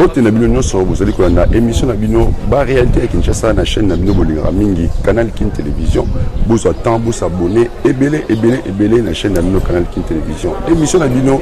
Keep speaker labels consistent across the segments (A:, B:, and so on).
A: mbote na bino nyonso bozali kolanda émission na bino ba réalité ya Kinshasa na chaîne na bino bolingaka mingi Canal King Télévision bozwa temps abonné ebele na chaîne na bino Canal King Télévision émission na bino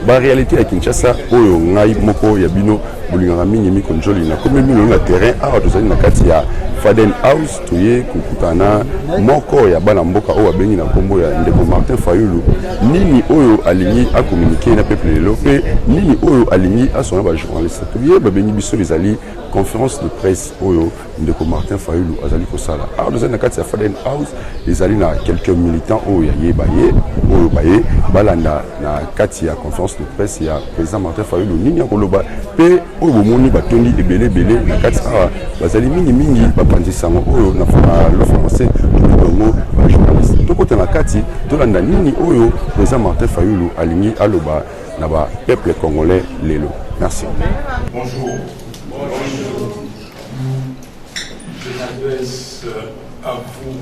A: ba réalité ya Kinshasa oyo ngai moko ya bino bolingaka mingi mikonjoli na comme mino na terrain awa tozali na kati ya Faden House toye kokutana moko ya bana mboka oyo abengi na kombo ya ndeko Martin Fayulu nini oyo alingi a communiquer na peuple lelo pe nini oyo alingi a sona ba journaliste toye ba bengi biso ezali conférence de presse oyo ndeko Martin Fayulu azali kosala awa tozali na kati ya Faden House ezali na quelques militants oyo ya baye oyo baye balanda na kati ya conférence de presse ya président Martin Fayulu nini akoloba pe oyo bomoni batondi ebele na kati awa bazali mingi bapanzisango oyo na le français dongo ba journaliste tokota na kati tolanda nini oyo président Martin Fayulu alingi aloba na ba peuple congolais lelo. Merci.
B: Bonjour. Je m'adresse à vous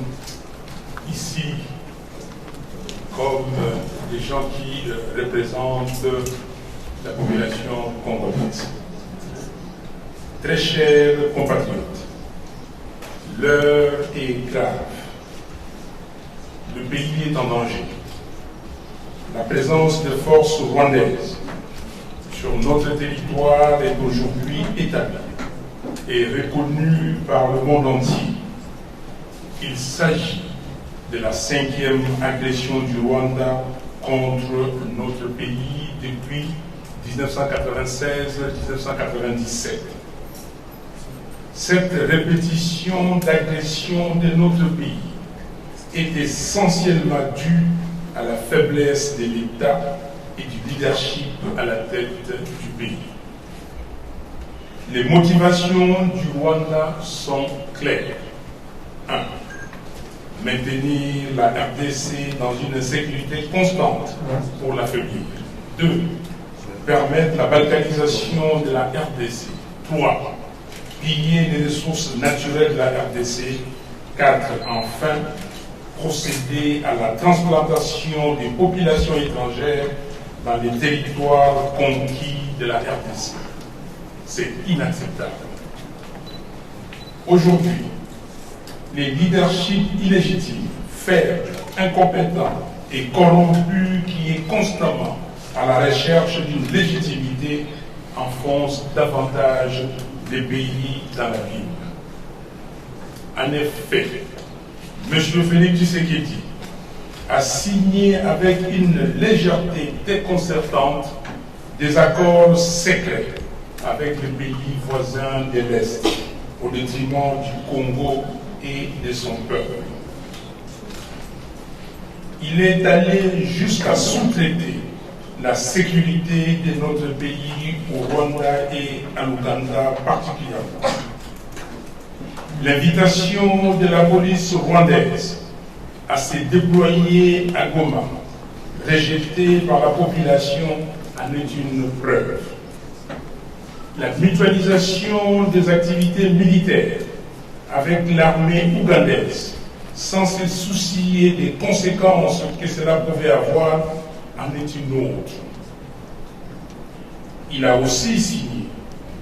B: ici comme des gens qui représentent la population congolaise. Très chers compatriotes, l'heure est grave. Le pays est en danger. La présence de forces rwandaises sur notre territoire est aujourd'hui établie et reconnue par le monde entier. Il s'agit de la 5e agression du Rwanda contre notre pays depuis 1996-1997. Cette répétition d'agression de notre pays est essentiellement due à la faiblesse de l'État et du leadership à la tête du pays. Les motivations du Rwanda sont claires. 1. Maintenir la RDC dans une sécurité constante pour l'affaiblir. 2. Permettre la balkanisation de la RDC. 3. Piller les ressources naturelles de la RDC. 4. Enfin, procéder à la transplantation des populations étrangères dans les territoires conquis de la RDC. C'est inacceptable. Aujourd'hui, les leaderships illégitimes, faibles, incompétents et corrompus qui est constamment à la recherche d'une légitimité enfoncent davantage les pays dans la ville. En effet, M. Félix Tshisekedi a signé avec une légèreté déconcertante des accords secrets avec les pays voisins de l'Est au détriment du Congo et de son peuple. Il est allé jusqu'à sous-traiter la sécurité de notre pays au Rwanda et en Ouganda particulièrement. L'invitation de la police rwandaise à se déployer à Goma, rejetée par la population, en est une preuve. La mutualisation des activités militaires avec l'armée ougandaise, sans se soucier des conséquences que cela pouvait avoir, en est une autre. Il a aussi signé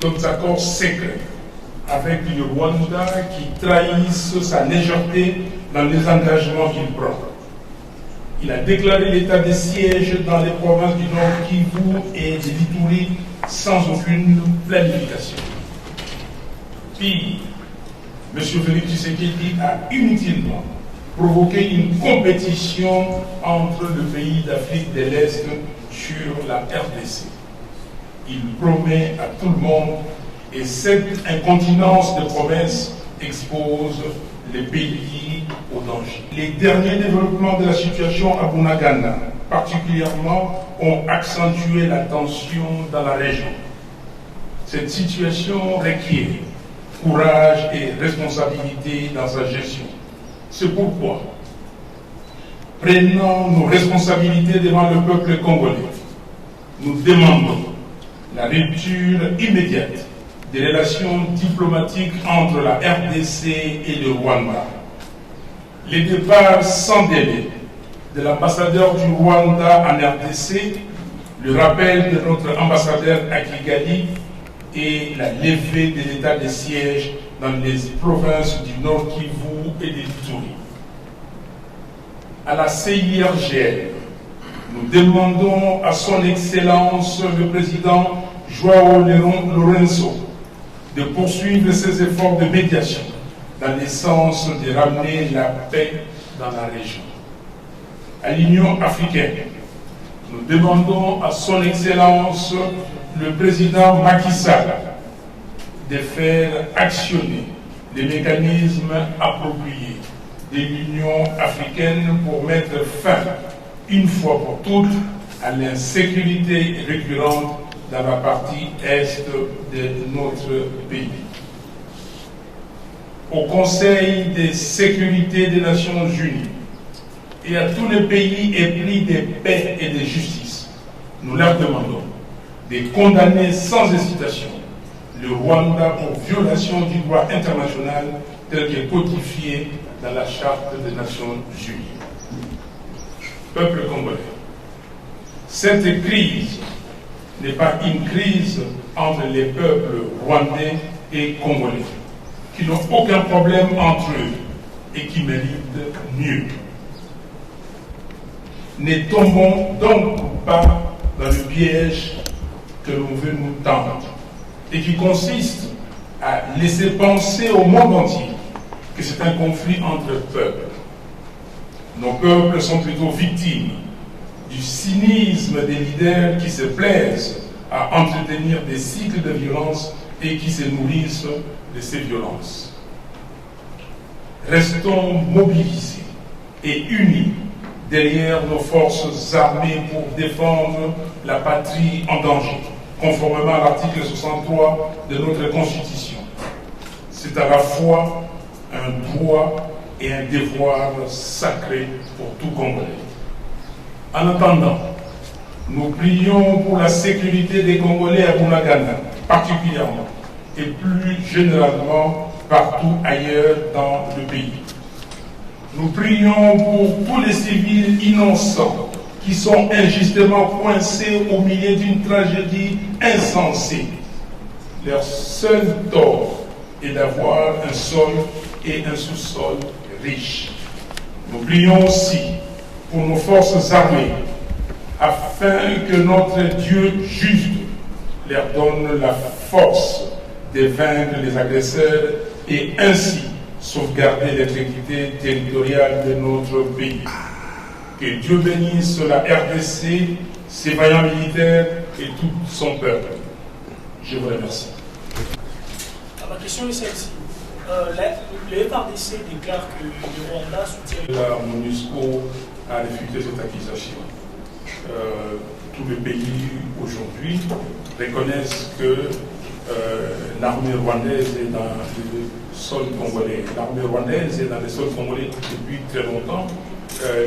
B: d'autres accords secrets avec le Rwanda qui trahissent sa légèreté dans les engagements qu'il prend. Il a déclaré l'état de siège dans les provinces du Nord Kivu et de l'Ituri sans aucune planification. Pire, M. Félix Tshisekedi a inutilement provoqué une compétition entre le pays d'Afrique de l'Est sur la RDC. Il promet à tout le monde et cette incontinence de promesses expose les pays au danger. Les derniers développements de la situation à Bunagana, particulièrement, ont accentué la tension dans la région. Cette situation requiert courage et responsabilité dans sa gestion. C'est pourquoi, prenant nos responsabilités devant le peuple congolais, nous demandons la rupture immédiate des relations diplomatiques entre la RDC et le Rwanda. Les départs sans délai de l'ambassadeur du Rwanda en RDC, le rappel de notre ambassadeur à Kigali et la levée de l'état de siège dans les provinces du Nord Kivu et de l'Ituri. À la CIRGL, nous demandons à son Excellence le président João Lourenço de poursuivre ses efforts de médiation dans le sens de ramener la paix dans la région. À l'Union africaine, nous demandons à son Excellence le président Macky Sall de faire actionner les mécanismes appropriés de l'Union africaine pour mettre fin, une fois pour toutes, à l'insécurité récurrente dans la partie est de notre pays. Au Conseil de sécurité des Nations Unies et à tous les pays épris de paix et de justice, nous leur demandons de condamner sans hésitation le Rwanda pour violation du droit international tel que codifié dans la Charte des Nations Unies. Peuple congolais, cette crise n'est pas une crise entre les peuples rwandais et congolais, qui n'ont aucun problème entre eux et qui méritent mieux. Ne tombons donc pas dans le piège que l'on veut nous tendre et qui consiste à laisser penser au monde entier que c'est un conflit entre peuples. Nos peuples sont plutôt victimes du cynisme des leaders qui se plaisent à entretenir des cycles de violence et qui se nourrissent de ces violences. Restons mobilisés et unis derrière nos forces armées pour défendre la patrie en danger, conformément à l'article 63 de notre Constitution. C'est à la fois un droit et un devoir sacré pour tout Congolais. En attendant, nous prions pour la sécurité des Congolais à Bunagana, particulièrement, et plus généralement partout ailleurs dans le pays. Nous prions pour tous les civils innocents qui sont injustement coincés au milieu d'une tragédie insensée. Leur seul tort est d'avoir un sol et un sous-sol riches. Nous prions aussi pour nos forces armées, afin que notre Dieu juste leur donne la force de vaincre les agresseurs et ainsi sauvegarder l'intégrité territoriale de notre pays. Que Dieu bénisse la RDC, ses vaillants militaires et tout son peuple. Je vous remercie.
C: Ma question est celle-ci. Le FARDC déclare que le Rwanda soutient...
B: La MONUSCO a réfuté cette accusation. Tous les pays aujourd'hui reconnaissent que l'armée rwandaise est dans le sol congolais. L'armée rwandaise est dans le sol congolais depuis très longtemps.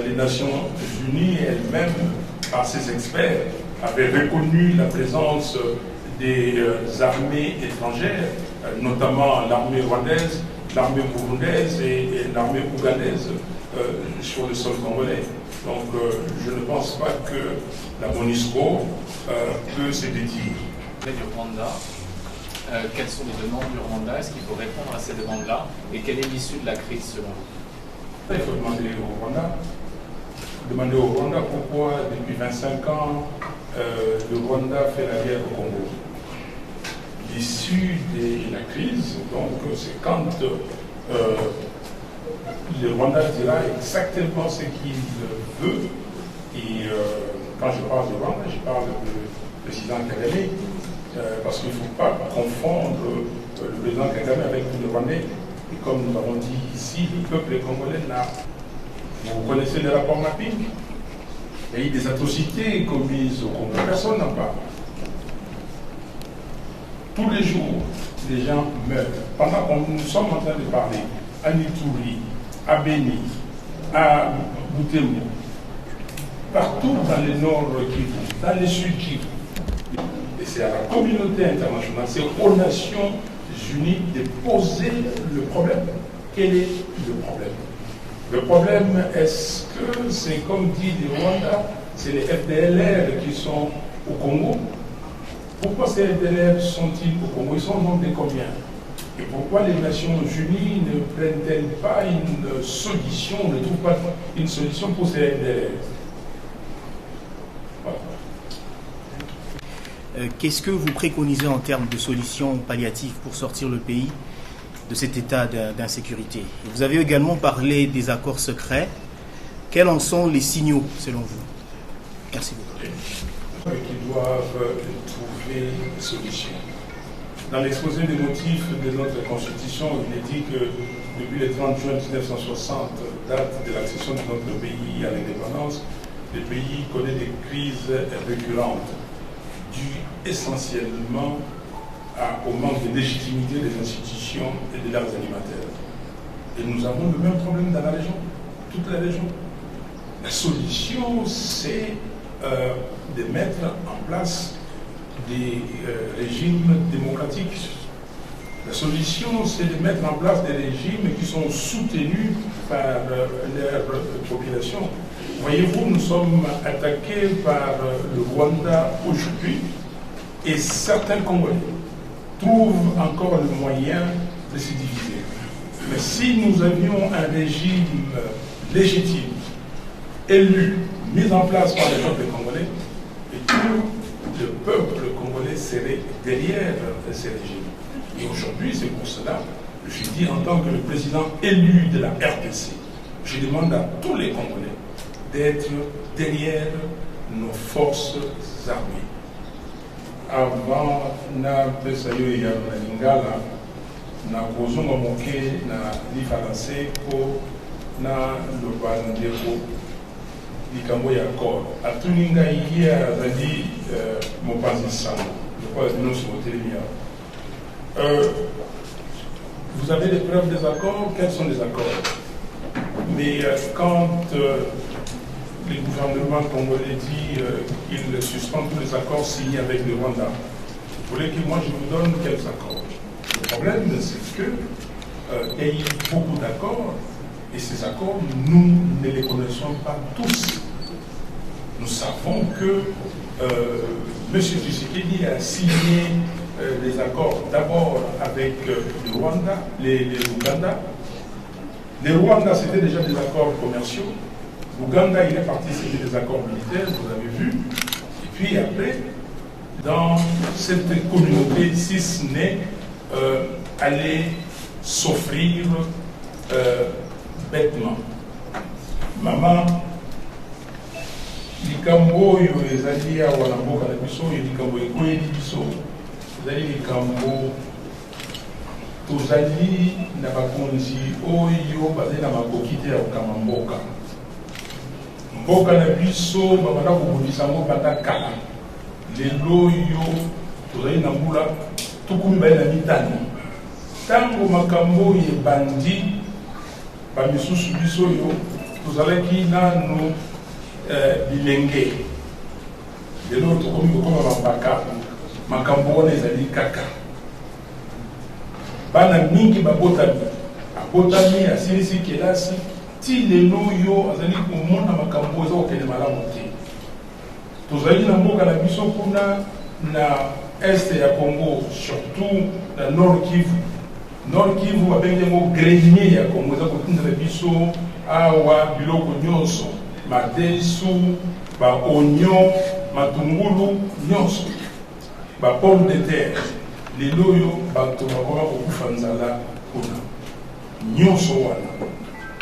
B: Les Nations Unies elles-mêmes, par ses experts, avaient reconnu la présence des armées étrangères, notamment l'armée rwandaise, l'armée burundaise et l'armée ougandaise sur le sol congolais. Donc je ne pense pas que la MONUSCO peut se dédire.
D: Du Rwanda, quelles sont les demandes du Rwanda? Est-ce qu'il faut répondre à ces demandes-là? Et quelle est l'issue de la crise selon vous?
B: Il faut demander au Rwanda. Demander au Rwanda pourquoi depuis 25 ans le Rwanda fait la guerre au Congo. L'issue de la crise, donc c'est quand le Rwanda dira exactement ce qu'il veut. Et quand je parle de Rwanda, je parle du président Kagame, parce qu'il ne faut pas confondre le président Kagame avec le Rwandais. Et comme nous avons dit ici, le peuple congolais n'a... Vous connaissez les rapports mapping? Il y a eu des atrocités commises au Congo. Personne n'en parle. Tous les jours, les gens meurent. Pendant que nous sommes en train de parler, à Nitouri, à Beni, à Butembo, partout dans le nord Kivu, dans le sud Kivu. Et c'est à la communauté internationale, c'est aux Nations Unies de poser le problème. Quel est le problème? Le problème, est-ce que c'est comme dit le Rwanda, c'est les FDLR qui sont au Congo? Pourquoi ces FDLR sont-ils au Congo? Ils sont au nombre de combien? Et pourquoi les Nations Unies ne prennent-elles pas une solution, ne trouvent pas une solution pour ces FDLR? Voilà.
E: Qu'est-ce que vous préconisez en termes de solutions palliatives pour sortir le pays de cet état d'insécurité? Vous avez également parlé des accords secrets. Quels en sont les signaux, selon vous? Merci beaucoup.
B: Qui doivent trouver une solution. Dans l'exposé des motifs de notre Constitution, il est dit que depuis le 30 juin 1960, date de l'accession de notre pays à l'indépendance, le pays connaît des crises récurrentes, dues essentiellement au manque de légitimité des institutions et de leurs animateurs. Et nous avons le même problème dans la région, toute la région. La solution, c'est de mettre en place des régimes démocratiques. La solution, c'est de mettre en place des régimes qui sont soutenus par leur population. Voyez-vous, nous sommes attaqués par le Rwanda aujourd'hui et certains Congolais trouvent encore le moyen de se diviser. Mais si nous avions un régime légitime, élu, mis en place par le peuple congolais, et tout le peuple congolais serait derrière ces régimes. Et aujourd'hui, c'est pour cela que je dis en tant que le président élu de la RDC, je demande à tous les Congolais d'être derrière nos forces armées. Avant na pesayo ya Lingala, na kozonga moke na lifalase ko na lobandeko likambo ya accord. Atuninga hier azali mopanzi sango. Je crois que nous sommes au télévision. Vous avez des preuves des accords? Quels sont les accords? Mais quand le gouvernement congolais dit qu'il suspend tous les accords signés avec le Rwanda, vous voulez que moi je vous donne quels accords? Le problème, c'est qu'il y a eu beaucoup d'accords, et ces accords, nous ne les connaissons pas tous. Nous savons que M. Tshisekedi a signé des accords d'abord avec le Rwanda, l'Ouganda. Le Rwanda, c'était déjà des accords commerciaux. L'Ouganda, il est parti, c'était des accords militaires, vous avez vu. Et puis après, dans cette communauté, si ce n'est aller s'offrir bêtement. Maman, likambo oyo ezali awa na mboka na biso oyo likambo ekweli biso ezali likambo tozali na bakonzi oyo bazali na makoki te ya kokama mboka. Mboka na biso babanda kobundisa yango banda kala. Lelo oyo tozali na mbula tukumi bali na mitano. Tango makambo oyo ebandi bamisusu biso oyo tozalaki nano bilenge. Lelo tokomi kokoma bambaka makambo wana ezali kaka. Bana mingi babotami asilisi kelasi ti lelo yo azali komona makambo eza kokende malamu te. Tozali na mboka na biso kuna na este ya Congo, surtout na Nord Kivu. Nord Kivu babengi yango grenier ya Congo, eza kotindela biso awa biloko nyonso, madesu, ba oignon, matungulu nyonso, ba pomme de terre. Lelo yo bato bakoma kokufa nzala kuna nyonso wana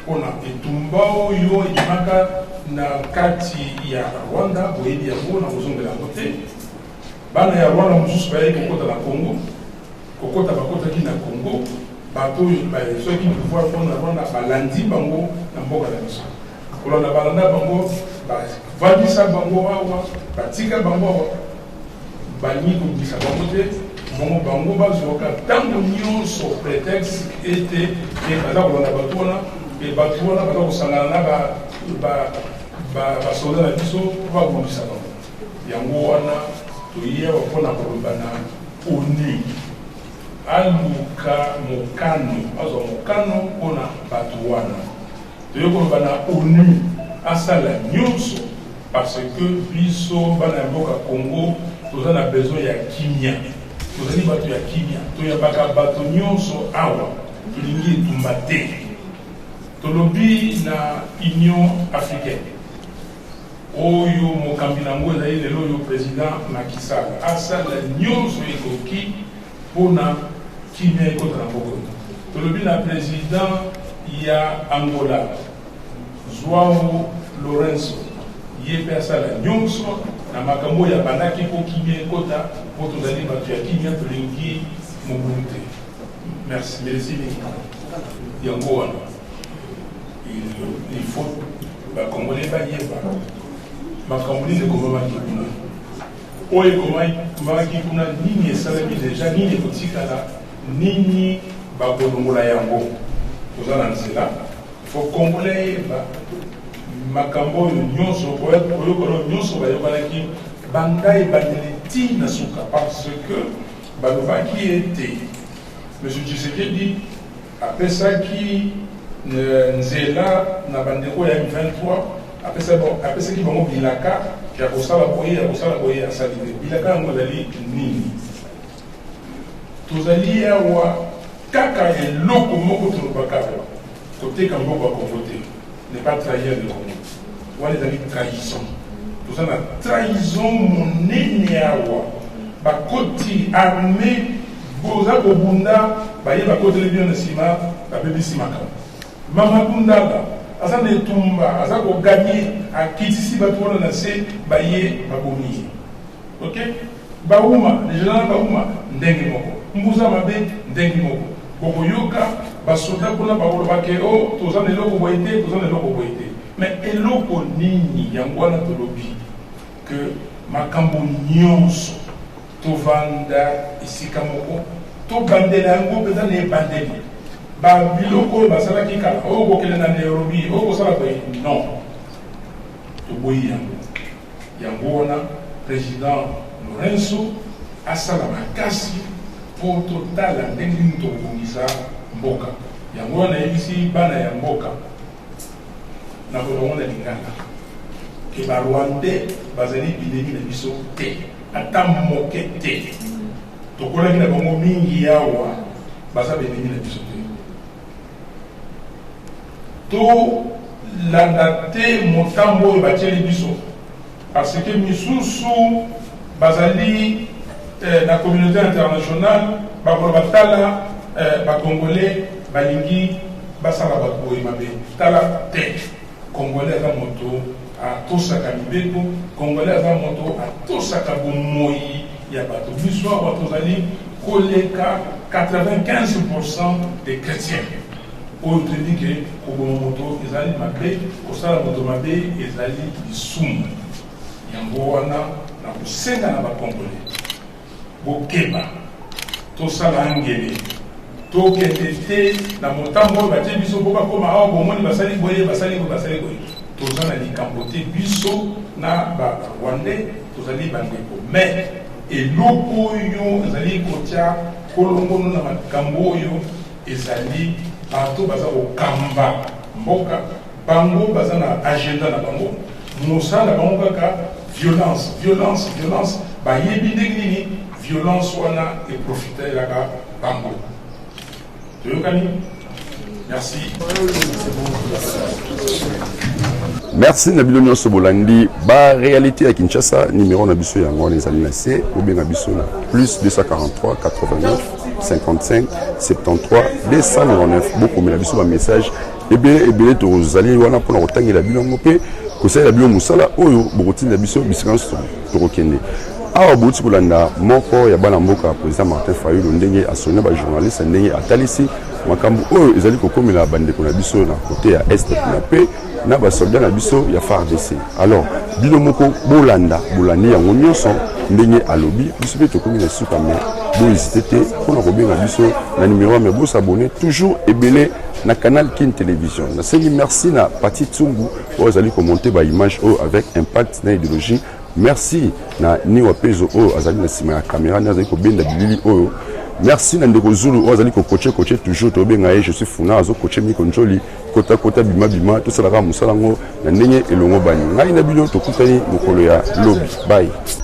B: kuna etumba oyo imaka na kati ya Rwanda boyebi yango na kozongela yango te. Bana ya Rwanda mosusu baye kokota na Congo, kokota bakotaki na Congo, bato oyo soki pouvoir mpona Rwanda balandi bango na mboka na biso. Kolanda balanda bango bavandisa bango awa, batika bango awa, balingi kobisa bango te. Bango bazoka tango nyonso prétexte était baza kolanda bato wana e bato wana baza kosangana na basoda na biso babundisa bango. Yango wana toyewa mpona koloba na ONU aluka mokano, azwa mokano mpona bato wana. Toye koloba na ONU asala nyonso parce que biso bana mboka Congo nous avons besoin de kimia. Nous avons besoin de kimia. Nous avons besoin de awa. Nous avons besoin na Union africaine. Oyo mokambinango ezali lelo yo président Macky Sall asala nyonso ekoki pona kimia ekota na mboka. Tolobi na président ya Angola João Lourenço yepe asala nyonso na makambo ya bandaki po kimia ekota po tozali bato ya kimia tolingi mobulu te. Merci yango wana il faut bakongole bayeba makambo nini ekomamaki kuna oyo ekomamaki kuna nini esalami deja nini ekotikala nini bakolongola yango toza na nzela fo kongole yeba makambo oyo nyonso oyokolo nyonso bayokanaki banda ebandeli ntina suka parce que balobaki ete M. Tshisekedi apesaki nzela na bandeko ya M23 apesaki bango bilaka ya kosala boye asali te bilaka yango ezali nini tozali awa kaka eloko moko tolobaka koteka mboka Congo te ne pas trahir le Congo wana ezali trahison toza na trahison monene awa bakoti arme boza kobunda baye bakoteli bino na nsima babebisi makambo mama bundaba aza na etumba aza koganye akitisi bato wana na se baye babomi ye ok bauma legénéral bauma ndenge moko mbuza mabe ndenge moko bokoyoka basoda kuna bakolobake o toza na eloko boye te toza na eloko boye te mais eloko nini yango wana tolobi ke makambo nyonso tovanda esika moko tobandela yango mpenza na ebandeli babiloko oyo basalaki kala oyo kokende na Nairobi oyo kosala boye non toboyi yango wana président Lourenço asala makasi mpo totala ndenge nini tokobongisa mboka yango wana yebisi bana ya mboka na kolongo na lingala ke barwandais bazali bilemi na biso te ata moke te tokolaki na bango mingi yawa baza bilemi na biso te tolanda te motambo oyo batieli biso parce que misusu bazali na communauté internationale bakoloba tala bakongolais balingi basala bato boye mabe tala te congolais aza moto atosaka mibeko congolais aza moto atosaka bomoi ya bato biso awa tozali koleka 95% des chrétiens oyo toyebi ke koboma moto ezali mabe kosala moto mabe ezali lisumu yango wana na kosenga na bacongolais bokeba tosala ngele tokende te na motambo oyo batie biso mpo bakoma awa bomoni basali boye basali boye toza na likambo te biso na barwandais tozali bandeko mais eloko oyo ezali kotia kolongono na makambo oyo ezali bato baza kokamba mboka bango baza na agenda na bango mosala na bango kaka violence bayebi ndenge nini violence wana eprofitelaka bango toyokani merci.
A: Merci Nabilo Nyonso Bolandi. Ba réalité à Kinshasa, numéro na biso yango les années C ou bien na biso na plus 243 89 55 73 299 beaucoup mais na biso ba message et bien to zali wana pour na tangela bilongo pe ko sala bilo musala oyo bokoti na biso bisikance to kokende. Awa bouti kolanda moko ya bana mboka président Martin Fayulu ndenge asona ba journaliste ndenge atalisi makambo oyo ezali kokomela bandeko na biso na côté ya est na pe na ba soldat na biso ya FARDC. Alors bino moko bolandi yango nyonso ndenge alobi biso pe tokomi na suka me bo hésiter te pour na kobenga biso na numéro mais bo s'abonner toujours ebele na canal Kin Télévision. Na sengi merci na Pati Tsungu pour azali commenter ba image avec impact na idéologie. Merci na Niwa Pezo azali na sima ya caméra na azali ko benda bilili oyo merci na ndeko Zulu ozali ko coacher toujours to benga je suis funa azo coacher mi konjoli kota bima tout ça la musala ngo na ndenge elongo bani ngai na bino to kutani mokolo ya lobby bye.